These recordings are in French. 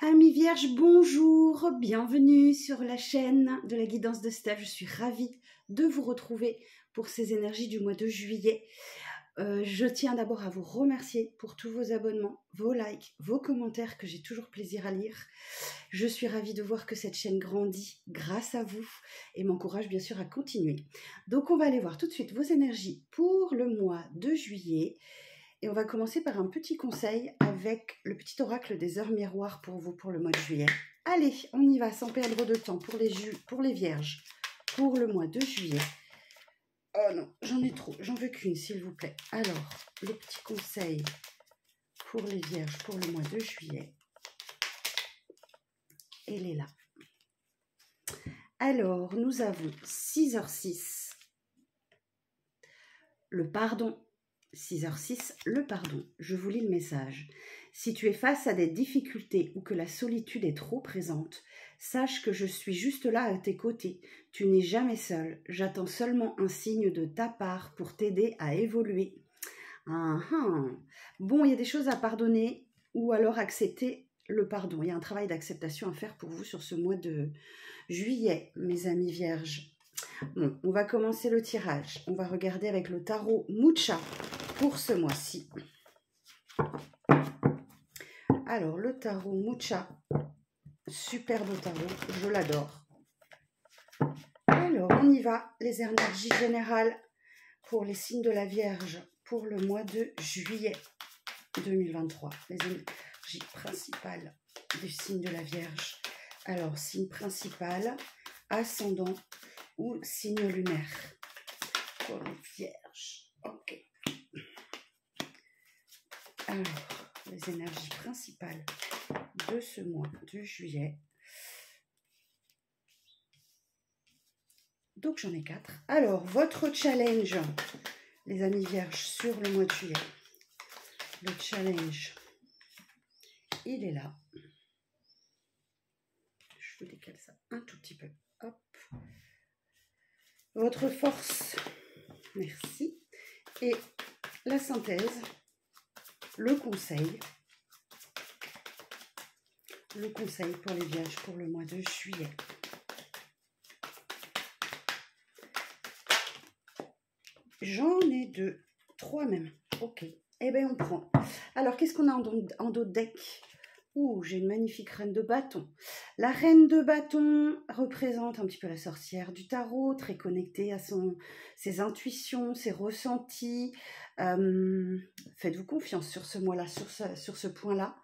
Amis vierges, bonjour, bienvenue sur la chaîne de la guidance de Steph. Je suis ravie de vous retrouver pour ces énergies du mois de juillet. Je tiens d'abord à vous remercier pour tous vos abonnements, vos likes, vos commentaires que j'ai toujours plaisir à lire. Je suis ravie de voir que cette chaîne grandit grâce à vous et m'encourage bien sûr à continuer. Donc on va aller voir tout de suite vos énergies pour le mois de juillet. Et on va commencer par un petit conseil avec le petit oracle des heures miroirs pour vous pour le mois de juillet. Allez, on y va sans perdre de temps pour les vierges pour le mois de juillet. Oh non, j'en ai trop, j'en veux qu'une s'il vous plaît. Alors, le petit conseil pour les vierges pour le mois de juillet. Elle est là. Alors, nous avons 6h06, le pardon. 6h06, le pardon. Je vous lis le message. Si tu es face à des difficultés ou que la solitude est trop présente, sache que je suis juste là à tes côtés. Tu n'es jamais seul. J'attends seulement un signe de ta part pour t'aider à évoluer. Bon, il y a des choses à pardonner ou alors accepter le pardon. Il y a un travail d'acceptation à faire pour vous sur ce mois de juillet, mes amis vierges. Bon, on va commencer le tirage. On va regarder avec le tarot Mucha pour ce mois-ci. Alors, le tarot Mucha, superbe tarot, je l'adore. Alors, on y va, les énergies générales pour les signes de la Vierge pour le mois de juillet 2023. Les énergies principales du signe de la Vierge. Alors, signe principal, ascendant ou signe lunaire pour les Vierges. Ok. Alors, les énergies principales de ce mois de juillet. Donc, j'en ai 4. Alors, votre challenge, les amis vierges, sur le mois de juillet. Le challenge, il est là. Je vous décale ça un tout petit peu. Hop. Votre force, merci. Et la synthèse, le conseil pour les vierges pour le mois de juillet. J'en ai 2, 3 même. Ok. Eh bien, on prend. Alors, qu'est-ce qu'on a en dos de deck? Ouh, j'ai une magnifique reine de bâton. La reine de bâton représente un petit peu la sorcière du tarot, très connectée à ses intuitions, ses ressentis. Faites-vous confiance sur ce mois-là, sur ce point-là.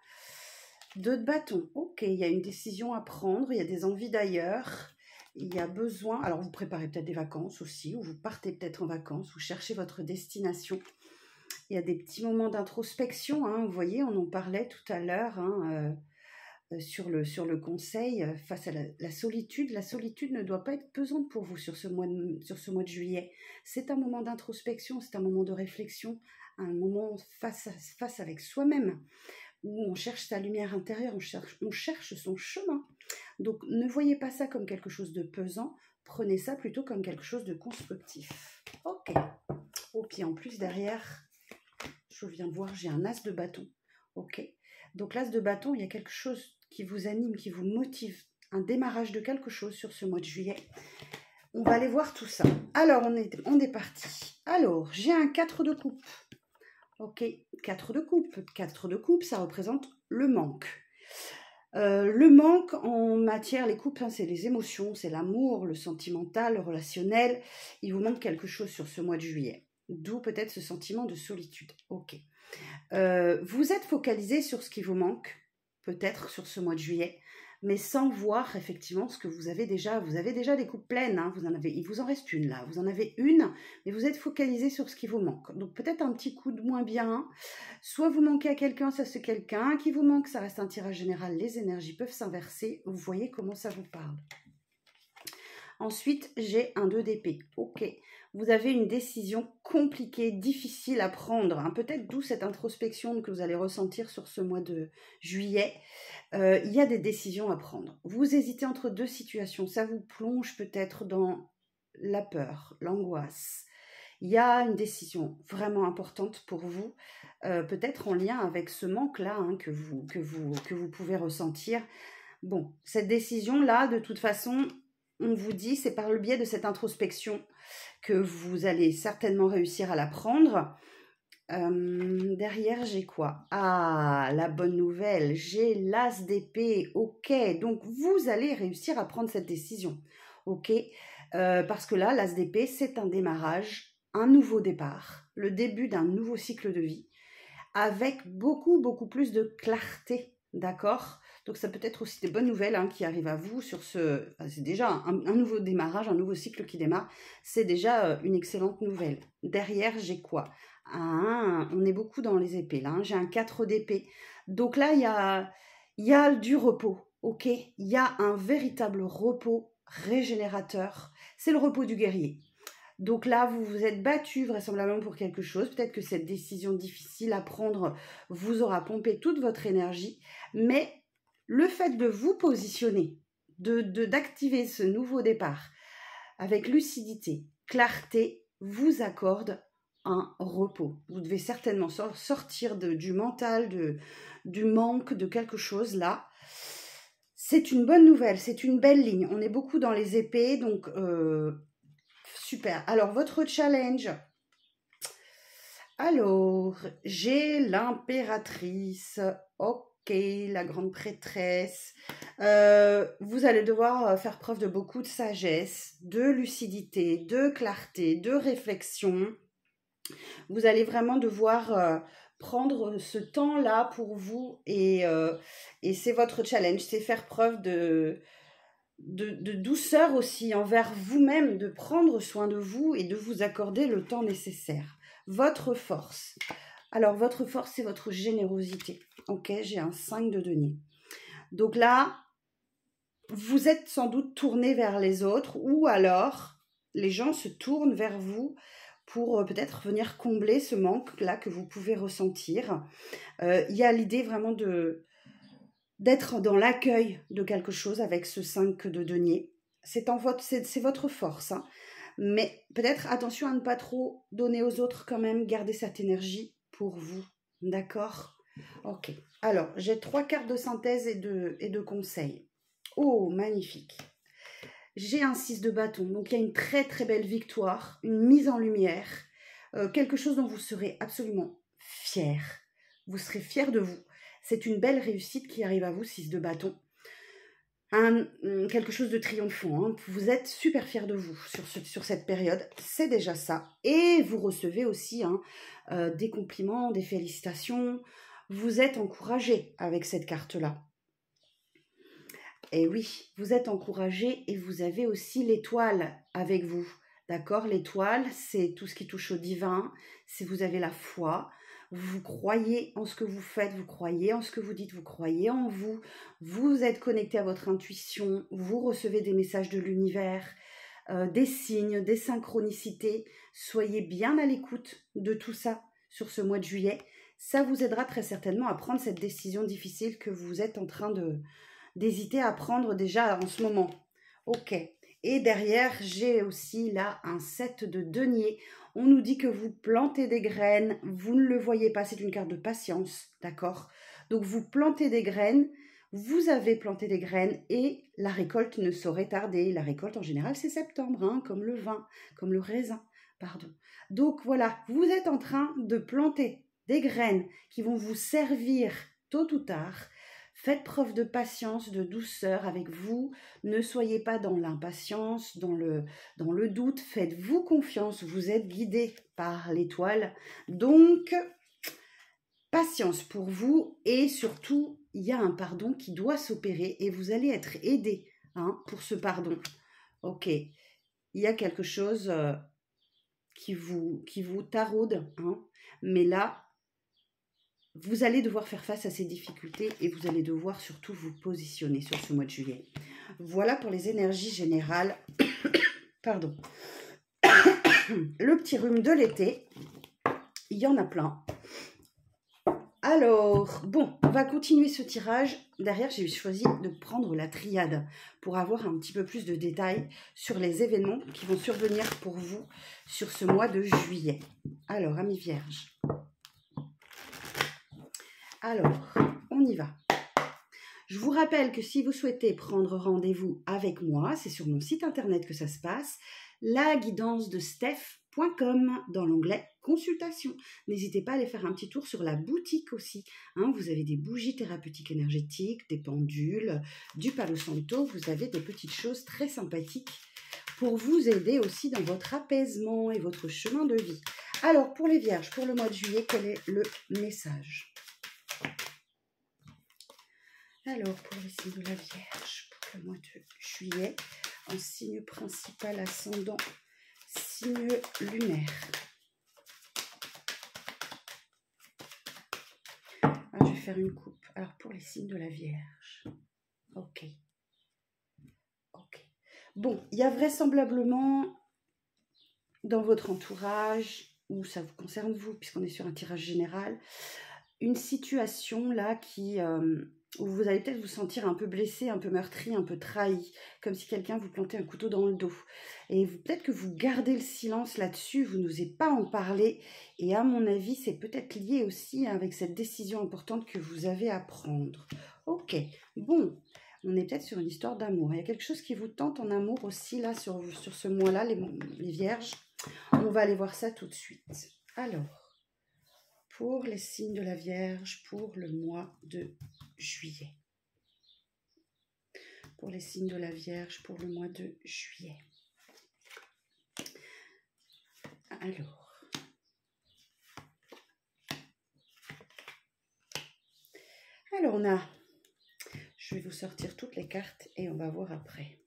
2 de bâton. Ok, il y a une décision à prendre, il y a des envies d'ailleurs. Il y a besoin, alors vous préparez peut-être des vacances aussi, ou vous partez peut-être en vacances, vous cherchez votre destination. Il y a des petits moments d'introspection, hein, vous voyez, on en parlait tout à l'heure, hein, sur le conseil, face à la solitude. La solitude ne doit pas être pesante pour vous sur ce mois de juillet. C'est un moment d'introspection, c'est un moment de réflexion, un moment face avec soi-même, où on cherche sa lumière intérieure, on cherche son chemin. Donc, ne voyez pas ça comme quelque chose de pesant, prenez ça plutôt comme quelque chose de constructif. Ok. Oh, puis en plus, derrière, je viens de voir, j'ai un as de bâton. Ok. Donc, l'as de bâton, il y a quelque chose qui vous anime, qui vous motive, un démarrage de quelque chose sur ce mois de juillet. On va aller voir tout ça. Alors, on est parti. Alors, j'ai un 4 de coupe. Ok, 4 de coupe. 4 de coupe, ça représente le manque. Le manque en matière, les coupes, hein, c'est les émotions, c'est l'amour, le sentimental, le relationnel. Il vous manque quelque chose sur ce mois de juillet. D'où peut-être ce sentiment de solitude. Ok. Vous êtes focalisé sur ce qui vous manque, peut-être sur ce mois de juillet, mais sans voir effectivement ce que vous avez déjà. Vous avez déjà des coupes pleines, hein, il vous en reste une là, vous en avez une, mais vous êtes focalisé sur ce qui vous manque. Donc peut-être un petit coup de moins bien, soit vous manquez à quelqu'un, ça c'est quelqu'un qui vous manque, ça reste un tirage général, les énergies peuvent s'inverser, vous voyez comment ça vous parle. Ensuite, j'ai un 2 d'épée. Ok, vous avez une décision compliquée, difficile à prendre. Hein. Peut-être d'où cette introspection que vous allez ressentir sur ce mois de juillet. Il y a des décisions à prendre. Vous hésitez entre 2 situations. Ça vous plonge peut-être dans la peur, l'angoisse. Il y a une décision vraiment importante pour vous, peut-être en lien avec ce manque-là hein, que vous pouvez ressentir. Bon, cette décision-là, de toute façon, on vous dit, c'est par le biais de cette introspection que vous allez certainement réussir à la prendre. Derrière, j'ai quoi? Ah, la bonne nouvelle, j'ai l'as d'épée. Ok, donc vous allez réussir à prendre cette décision. Ok, parce que là, l'as d'épée, c'est un démarrage, un nouveau départ, le début d'un nouveau cycle de vie, avec beaucoup plus de clarté, d'accord? Donc ça peut être aussi des bonnes nouvelles hein, qui arrivent à vous sur ce... Enfin, c'est déjà un nouveau démarrage, un nouveau cycle qui démarre, c'est déjà une excellente nouvelle. Derrière, j'ai quoi? On est beaucoup dans les épées là, hein. J'ai un 4 d'épée. Donc là, il y a du repos, ok? Il y a un véritable repos régénérateur. C'est le repos du guerrier. Donc là, vous vous êtes battu vraisemblablement pour quelque chose. Peut-être que cette décision difficile à prendre vous aura pompé toute votre énergie. Mais le fait de vous positionner, d'activer ce nouveau départ avec lucidité, clarté, vous accorde un repos. Vous devez certainement sortir du mental, du manque, de quelque chose là. C'est une bonne nouvelle, c'est une belle ligne. On est beaucoup dans les épées, donc super. Alors, votre challenge. Alors, j'ai l'impératrice. Ok, la grande prêtresse. Vous allez devoir faire preuve de beaucoup de sagesse, de lucidité, de clarté, de réflexion. Vous allez vraiment devoir prendre ce temps-là pour vous et c'est votre challenge, c'est faire preuve de douceur aussi envers vous-même, de prendre soin de vous et de vous accorder le temps nécessaire. Votre force. Alors, votre force, c'est votre générosité. Ok, j'ai un 5 de denier. Donc là, vous êtes sans doute tourné vers les autres ou alors les gens se tournent vers vous pour peut-être venir combler ce manque-là que vous pouvez ressentir. Il y a l'idée vraiment d'être dans l'accueil de quelque chose avec ce 5 de denier. C'est votre force. Hein. Mais peut-être attention à ne pas trop donner aux autres quand même. Gardez cette énergie pour vous. D'accord? Ok. Alors, j'ai 3 cartes de synthèse et de conseils. Oh, magnifique. J'ai un 6 de bâton. Donc, il y a une très belle victoire, une mise en lumière. Quelque chose dont vous serez absolument fier. Vous serez fier de vous. C'est une belle réussite qui arrive à vous, 6 de bâton. Quelque chose de triomphant. Hein. Vous êtes super fier de vous sur cette période. C'est déjà ça. Et vous recevez aussi des compliments, des félicitations. Vous êtes encouragé avec cette carte-là. Et oui, vous êtes encouragé et vous avez aussi l'étoile avec vous. D'accord? L'étoile, c'est tout ce qui touche au divin. Si vous avez la foi, vous croyez en ce que vous faites, vous croyez en ce que vous dites, vous croyez en vous. Vous êtes connecté à votre intuition, vous recevez des messages de l'univers, des signes, des synchronicités. Soyez bien à l'écoute de tout ça sur ce mois de juillet. Ça vous aidera très certainement à prendre cette décision difficile que vous êtes en train d'hésiter à prendre déjà en ce moment. Ok. Et derrière, j'ai aussi là un 7 de denier. On nous dit que vous plantez des graines. Vous ne le voyez pas, c'est une carte de patience. D'accord? Donc, vous plantez des graines. Vous avez planté des graines et la récolte ne saurait tarder. La récolte, en général, c'est septembre, hein, comme le vin, comme le raisin. Pardon. Donc, voilà, vous êtes en train de planter des graines qui vont vous servir tôt ou tard. Faites preuve de patience, de douceur avec vous. Ne soyez pas dans l'impatience, dans le doute. Faites-vous confiance. Vous êtes guidé par l'étoile. Donc, patience pour vous. Et surtout, il y a un pardon qui doit s'opérer et vous allez être aidé pour ce pardon. Ok. Il y a quelque chose qui vous taraude. Mais là, vous allez devoir faire face à ces difficultés et vous allez devoir surtout vous positionner sur ce mois de juillet. Voilà pour les énergies générales. Pardon. Le petit rhume de l'été, il y en a plein. Alors, bon, on va continuer ce tirage. Derrière, j'ai choisi de prendre la triade pour avoir un petit peu plus de détails sur les événements qui vont survenir pour vous sur ce mois de juillet. Alors, amis vierges. Alors, on y va. Je vous rappelle que si vous souhaitez prendre rendez-vous avec moi, c'est sur mon site internet que ça se passe, laguidancedesteph.com dans l'onglet consultation. N'hésitez pas à aller faire un petit tour sur la boutique aussi. Hein, vous avez des bougies thérapeutiques énergétiques, des pendules, du Palo Santo. Vous avez des petites choses très sympathiques pour vous aider aussi dans votre apaisement et votre chemin de vie. Alors, pour les vierges, pour le mois de juillet, quel est le message ? Alors, pour les signes de la Vierge, pour le mois de juillet, en signe principal ascendant, signe lunaire. Alors, je vais faire une coupe. Alors, pour les signes de la Vierge. Ok. Ok. Bon, il y a vraisemblablement dans votre entourage, ou ça vous concerne vous, puisqu'on est sur un tirage général, une situation là qui... où vous allez peut-être vous sentir un peu blessé, un peu meurtri, un peu trahi, comme si quelqu'un vous plantait un couteau dans le dos. Et peut-être que vous gardez le silence là-dessus, vous n'osez pas en parler, et à mon avis, c'est peut-être lié aussi avec cette décision importante que vous avez à prendre. Ok, bon, on est peut-être sur une histoire d'amour. Il y a quelque chose qui vous tente en amour aussi, là, sur ce mois-là, les vierges. On va aller voir ça tout de suite. Alors, pour les signes de la Vierge, pour le mois de juillet. Pour les signes de la Vierge, pour le mois de juillet. Alors on a, je vais vous sortir toutes les cartes et on va voir après.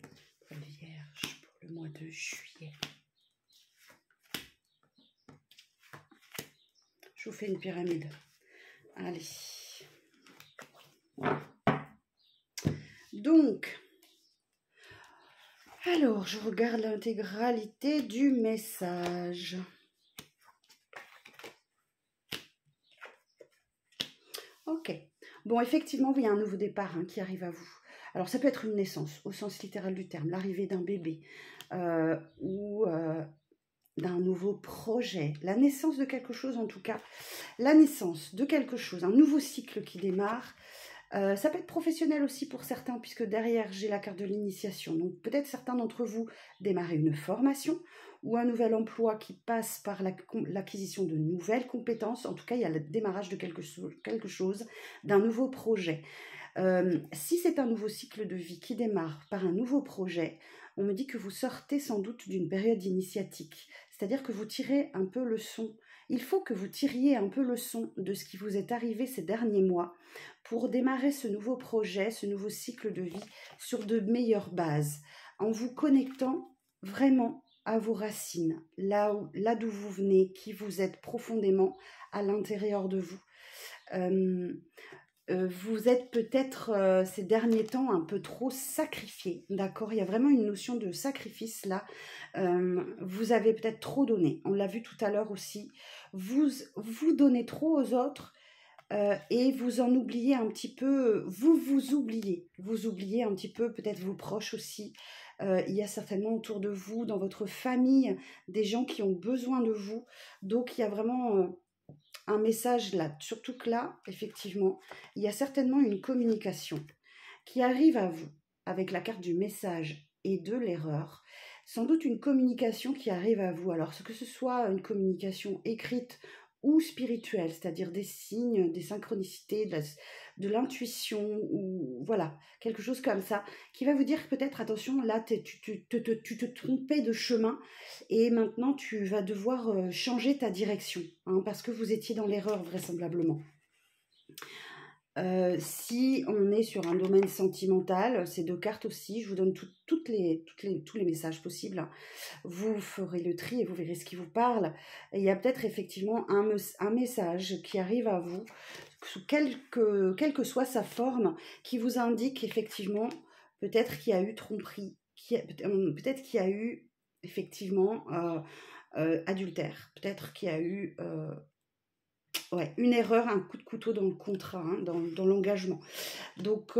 Pour les Vierges, pour le mois de juillet. Je vous fais une pyramide. Allez. Donc, alors, je regarde l'intégralité du message. Ok. Bon, effectivement, il y a un nouveau départ qui arrive à vous. Alors, ça peut être une naissance, au sens littéral du terme, l'arrivée d'un bébé, ou d'un nouveau projet, la naissance de quelque chose en tout cas, la naissance de quelque chose, un nouveau cycle qui démarre. Ça peut être professionnel aussi pour certains, puisque derrière, j'ai la carte de l'initiation. Donc, peut-être certains d'entre vous démarrez une formation ou un nouvel emploi qui passe par l'acquisition de nouvelles compétences. En tout cas, il y a le démarrage de quelque chose, d'un nouveau projet. Si c'est un nouveau cycle de vie qui démarre par un nouveau projet, on me dit que vous sortez sans doute d'une période initiatique. C'est-à-dire que vous tirez un peu le son. Il faut que vous tiriez un peu le son de ce qui vous est arrivé ces derniers mois pour démarrer ce nouveau projet, ce nouveau cycle de vie sur de meilleures bases, en vous connectant vraiment à vos racines, là d'où vous venez, qui vous êtes profondément à l'intérieur de vous. Vous êtes peut-être ces derniers temps un peu trop sacrifié, d'accord? Il y a vraiment une notion de sacrifice là. Vous avez peut-être trop donné, on l'a vu tout à l'heure aussi. Vous donnez trop aux autres et vous en oubliez un petit peu, vous oubliez un petit peu peut-être vos proches aussi. Il y a certainement autour de vous, dans votre famille, des gens qui ont besoin de vous. Donc il y a vraiment... un message là, surtout que là, effectivement, il y a certainement une communication qui arrive à vous avec la carte du message et de l'erreur. Sans doute une communication qui arrive à vous. Alors, que ce soit une communication écrite ou spirituelle, c'est-à-dire des signes, des synchronicités, de l'intuition, ou voilà, quelque chose comme ça, qui va vous dire que peut-être, attention, là, tu te trompais de chemin, et maintenant, tu vas devoir changer ta direction, parce que vous étiez dans l'erreur, vraisemblablement. Si on est sur un domaine sentimental, ces deux cartes aussi, je vous donne tous les messages possibles. Vous ferez le tri et vous verrez ce qui vous parle. Et il y a peut-être effectivement un message qui arrive à vous, sous quelle que soit sa forme, qui vous indique effectivement peut-être qu'il y a eu tromperie, peut-être qu'il y a eu effectivement adultère. Peut-être qu'il y a eu ouais, une erreur, un coup de couteau dans le contrat, hein, dans l'engagement. Donc,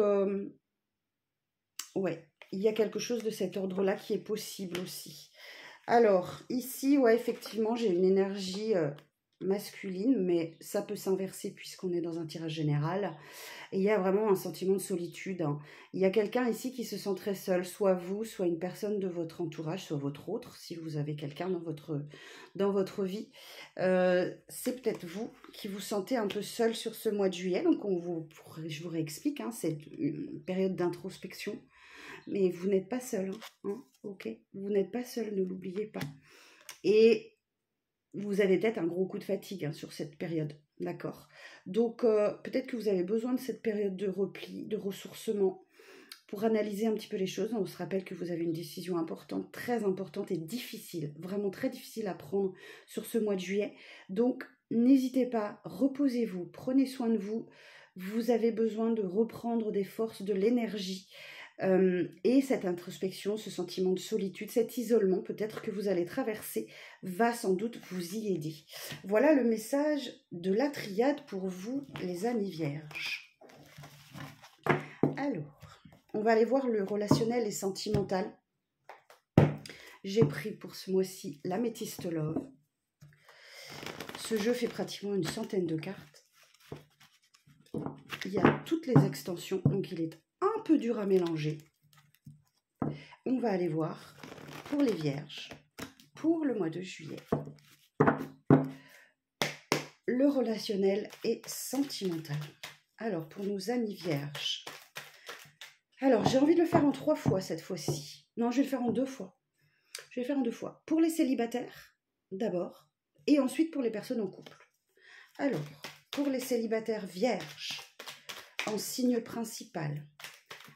ouais, il y a quelque chose de cet ordre-là qui est possible aussi. Alors, ici, ouais, effectivement, j'ai une énergie masculine, mais ça peut s'inverser puisqu'on est dans un tirage général. Et il y a vraiment un sentiment de solitude, hein. Il y a quelqu'un ici qui se sent très seul, soit vous, soit une personne de votre entourage, soit votre autre, si vous avez quelqu'un dans votre vie. C'est peut-être vous qui vous sentez un peu seul sur ce mois de juillet. Donc, je vous réexplique, hein, c'est une période d'introspection. Mais vous n'êtes pas seul, hein, ok? Vous n'êtes pas seul, ne l'oubliez pas. Et vous avez peut-être un gros coup de fatigue, hein, sur cette période, d'accord? Donc, peut-être que vous avez besoin de cette période de repli, de ressourcement, pour analyser un petit peu les choses. On se rappelle que vous avez une décision importante, très importante et difficile, vraiment très difficile à prendre sur ce mois de juillet. Donc, n'hésitez pas, reposez-vous, prenez soin de vous. Vous avez besoin de reprendre des forces, de l'énergie. Et cette introspection, ce sentiment de solitude, cet isolement peut-être que vous allez traverser va sans doute vous y aider. Voilà le message de la triade pour vous, les amis vierges. Alors, on va aller voir le relationnel et sentimental. J'ai pris pour ce mois-ci l'Améthyste Love. Ce jeu fait pratiquement une centaine de cartes. Il y a toutes les extensions, donc il est un peu dur à mélanger. On va aller voir pour les vierges, pour le mois de juillet, le relationnel et sentimental. Alors, pour nos amis vierges, alors j'ai envie de le faire en 3 fois cette fois-ci. Non, je vais le faire en 2 fois. Je vais le faire en 2 fois. Pour les célibataires, d'abord, et ensuite pour les personnes en couple. Alors, pour les célibataires vierges, en signe principal,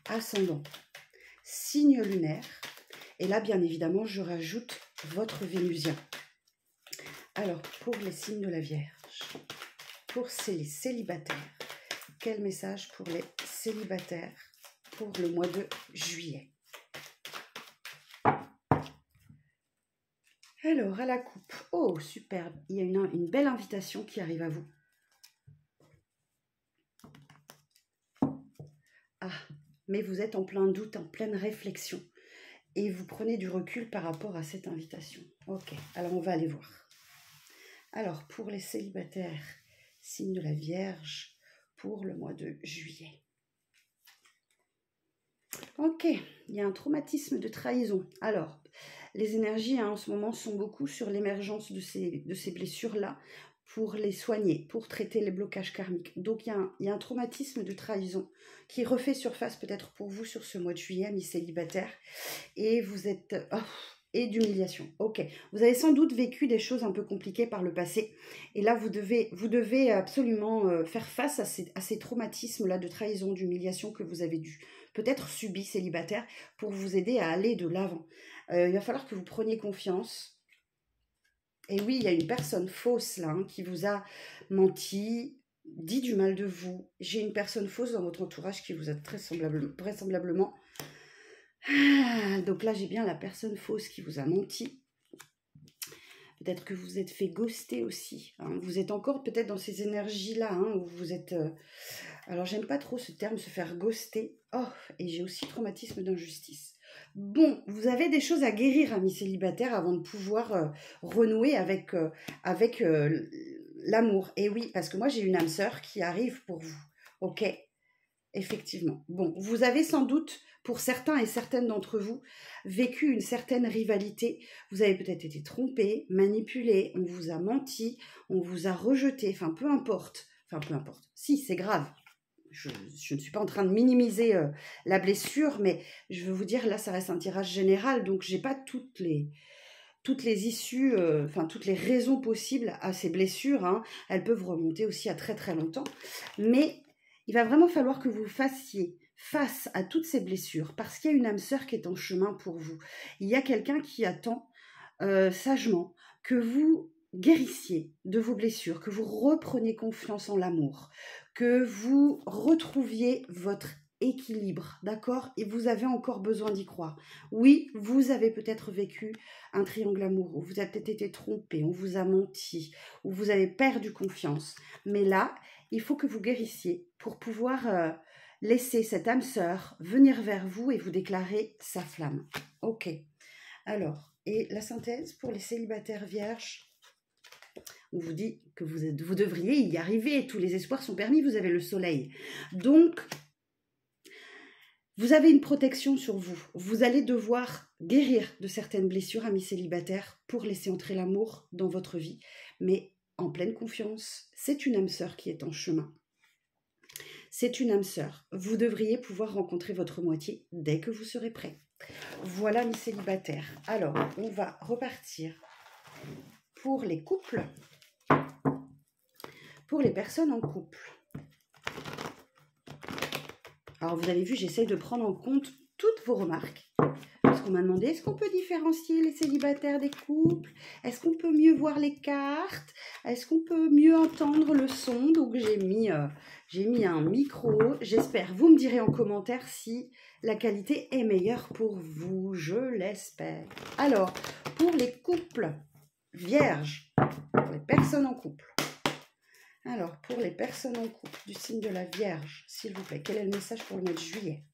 ascendant, signe lunaire, et là, bien évidemment, je rajoute votre Vénusien. Alors, pour les signes de la Vierge, pour les célibataires, quel message pour les célibataires pour le mois de juillet? Alors, à la coupe, oh, superbe, il y a une belle invitation qui arrive à vous. Ah, mais vous êtes en plein doute, en pleine réflexion. Et vous prenez du recul par rapport à cette invitation. Ok, alors on va aller voir. Alors, pour les célibataires, signe de la Vierge, pour le mois de juillet. Ok, il y a un traumatisme de trahison. Alors, les énergies, hein, en ce moment sont beaucoup sur l'émergence de ces blessures-là pour les soigner, pour traiter les blocages karmiques. Donc, il y a un traumatisme de trahison qui refait surface peut-être pour vous sur ce mois de juillet, amis célibataires. Et vous êtes... Oh, et d'humiliation. Ok, vous avez sans doute vécu des choses un peu compliquées par le passé. Et là, vous devez absolument faire face à ces traumatismes-là de trahison, d'humiliation que vous avez dû peut-être subir célibataire pour vous aider à aller de l'avant. Il va falloir que vous preniez confiance. Et oui, il y a une personne fausse là, hein, qui vous a menti, dit du mal de vous. J'ai une personne fausse dans votre entourage qui vous a très vraisemblablement... Ah, donc là, j'ai bien la personne fausse qui vous a menti. Peut-être que vous êtes fait ghoster aussi, hein. Vous êtes encore peut-être dans ces énergies-là, hein, où vous êtes... Alors, j'aime pas trop ce terme, se faire ghoster. Oh, et j'ai aussi traumatisme d'injustice. Bon, vous avez des choses à guérir, amis célibataires, avant de pouvoir renouer avec l'amour. Et oui, parce que moi, j'ai une âme sœur qui arrive pour vous. Ok, effectivement. Bon, vous avez sans doute, pour certains et certaines d'entre vous, vécu une certaine rivalité. Vous avez peut-être été trompé, manipulé, on vous a menti, on vous a rejeté, enfin peu importe. Enfin peu importe. Si, c'est grave. Je ne suis pas en train de minimiser la blessure, mais je veux vous dire, là, ça reste un tirage général, donc j'ai pas toutes les issues, toutes les raisons possibles à ces blessures, hein. Elles peuvent remonter aussi à très très longtemps, mais il va vraiment falloir que vous fassiez face à toutes ces blessures, parce qu'il y a une âme sœur qui est en chemin pour vous. Il y a quelqu'un qui attend sagement que vous guérissiez de vos blessures, que vous repreniez confiance en l'amour, que vous retrouviez votre équilibre, d'accord? Et vous avez encore besoin d'y croire. Oui, vous avez peut-être vécu un triangle amoureux, vous avez peut-être été trompé, on vous a menti, ou vous avez perdu confiance. Mais là, il faut que vous guérissiez pour pouvoir laisser cette âme sœur venir vers vous et vous déclarer sa flamme. Ok. Alors, et la synthèse pour les célibataires vierges, on vous dit que vous devriez y arriver, tous les espoirs sont permis, vous avez le soleil. Donc, vous avez une protection sur vous. Vous allez devoir guérir de certaines blessures, amis célibataires, pour laisser entrer l'amour dans votre vie. Mais en pleine confiance, c'est une âme sœur qui est en chemin. C'est une âme sœur. Vous devriez pouvoir rencontrer votre moitié dès que vous serez prêt. Voilà, amis célibataires. Alors, on va repartir pour les couples, pour les personnes en couple. Alors, vous avez vu, j'essaye de prendre en compte toutes vos remarques. Parce qu'on m'a demandé, est-ce qu'on peut différencier les célibataires des couples? Est-ce qu'on peut mieux voir les cartes? Est-ce qu'on peut mieux entendre le son? Donc, j'ai mis un micro. J'espère, vous me direz en commentaire si la qualité est meilleure pour vous. Je l'espère. Alors, pour les couples vierges, pour les personnes en couple. Alors, pour les personnes en couple du signe de la Vierge, s'il vous plaît, quel est le message pour le mois de juillet?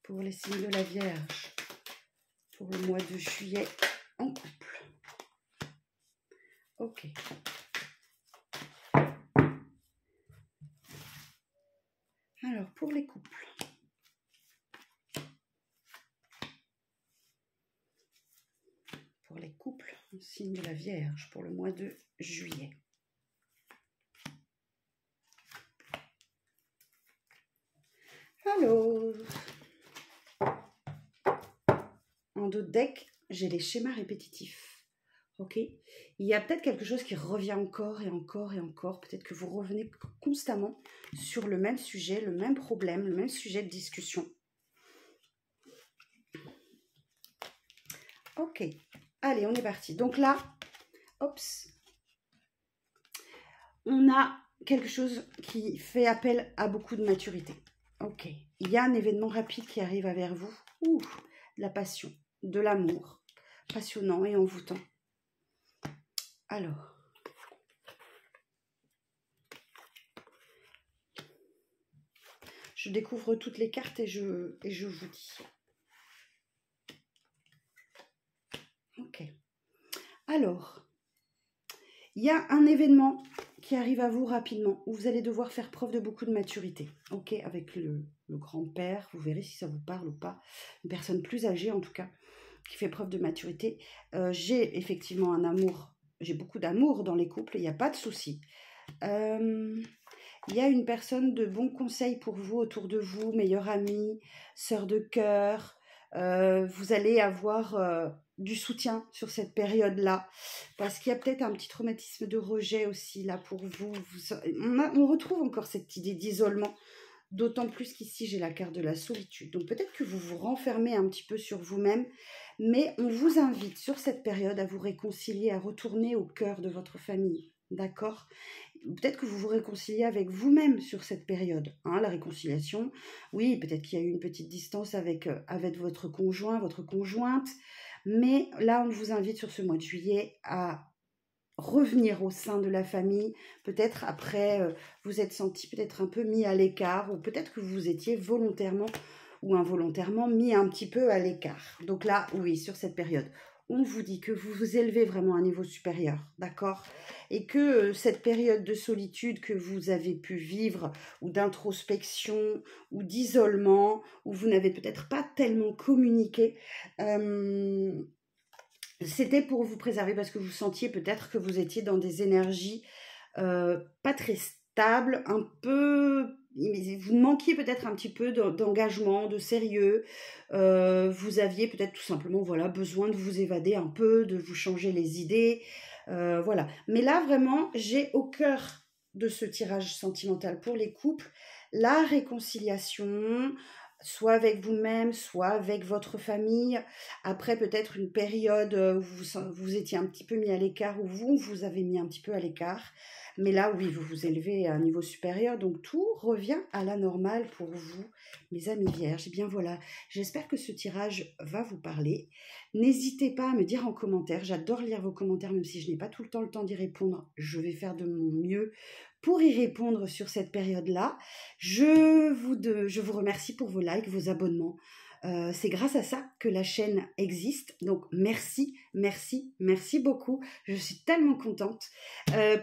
Pour les signes de la Vierge, pour le mois de juillet en couple. Ok. Alors, pour les couples. Pour les couples, signe de la Vierge, pour le mois de juillet. Alors, en dos de deck, j'ai les schémas répétitifs. Ok? Il y a peut-être quelque chose qui revient encore et encore et encore. Peut-être que vous revenez constamment sur le même sujet, le même problème, le même sujet de discussion. Ok. Allez, on est parti. Donc là, on a quelque chose qui fait appel à beaucoup de maturité. Ok. Il y a un événement rapide qui arrive vers vous. Ouh, de la passion, de l'amour, passionnant et envoûtant. Alors, je découvre toutes les cartes et je vous dis. Ok. Alors, il y a un événement qui arrive à vous rapidement, où vous allez devoir faire preuve de beaucoup de maturité. Ok, avec le grand-père, vous verrez si ça vous parle ou pas. Une personne plus âgée en tout cas, qui fait preuve de maturité. J'ai effectivement un amour, j'ai beaucoup d'amour dans les couples, il n'y a pas de souci. Il y a une personne de bons conseils pour vous autour de vous, meilleure amie, sœur de cœur. Vous allez avoir du soutien sur cette période-là, parce qu'il y a peut-être un petit traumatisme de rejet aussi là pour vous. On retrouve encore cette idée d'isolement, d'autant plus qu'ici j'ai la carte de la solitude. Donc peut-être que vous vous renfermez un petit peu sur vous-même, mais on vous invite sur cette période à vous réconcilier, à retourner au cœur de votre famille, d'accord? Peut-être que vous vous réconciliez avec vous-même sur cette période. Hein, la réconciliation, oui, peut-être qu'il y a eu une petite distance avec votre conjoint, votre conjointe, mais là, on vous invite sur ce mois de juillet à revenir au sein de la famille. Peut-être après, vous êtes senti peut-être un peu mis à l'écart, ou peut-être que vous étiez volontairement ou involontairement mis un petit peu à l'écart. Donc là, oui, sur cette période, on vous dit que vous vous élevez vraiment à un niveau supérieur, d'accord? Et que cette période de solitude que vous avez pu vivre, ou d'introspection, ou d'isolement, où vous n'avez peut-être pas tellement communiqué, c'était pour vous préserver, parce que vous sentiez peut-être que vous étiez dans des énergies pas très stables, un peu... Vous manquiez peut-être un petit peu d'engagement, de sérieux. Vous aviez peut-être tout simplement besoin de vous évader un peu, de vous changer les idées. Voilà. Mais là, vraiment, j'ai au cœur de ce tirage sentimental pour les couples la réconciliation, soit avec vous-même, soit avec votre famille. Après, peut-être une période où vous étiez un petit peu mis à l'écart, ou vous avez mis un petit peu à l'écart. Mais là, oui, vous vous élevez à un niveau supérieur, donc tout revient à la normale pour vous, mes amis vierges. Et bien voilà, j'espère que ce tirage va vous parler. N'hésitez pas à me dire en commentaire, j'adore lire vos commentaires, même si je n'ai pas tout le temps d'y répondre. Je vais faire de mon mieux pour y répondre sur cette période-là. Je vous remercie pour vos likes, vos abonnements. C'est grâce à ça que la chaîne existe. Donc merci, merci, merci beaucoup. Je suis tellement contente.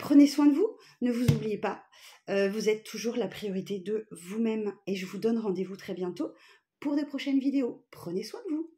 Prenez soin de vous, ne vous oubliez pas. Vous êtes toujours la priorité de vous-même. Et je vous donne rendez-vous très bientôt pour de prochaines vidéos. Prenez soin de vous.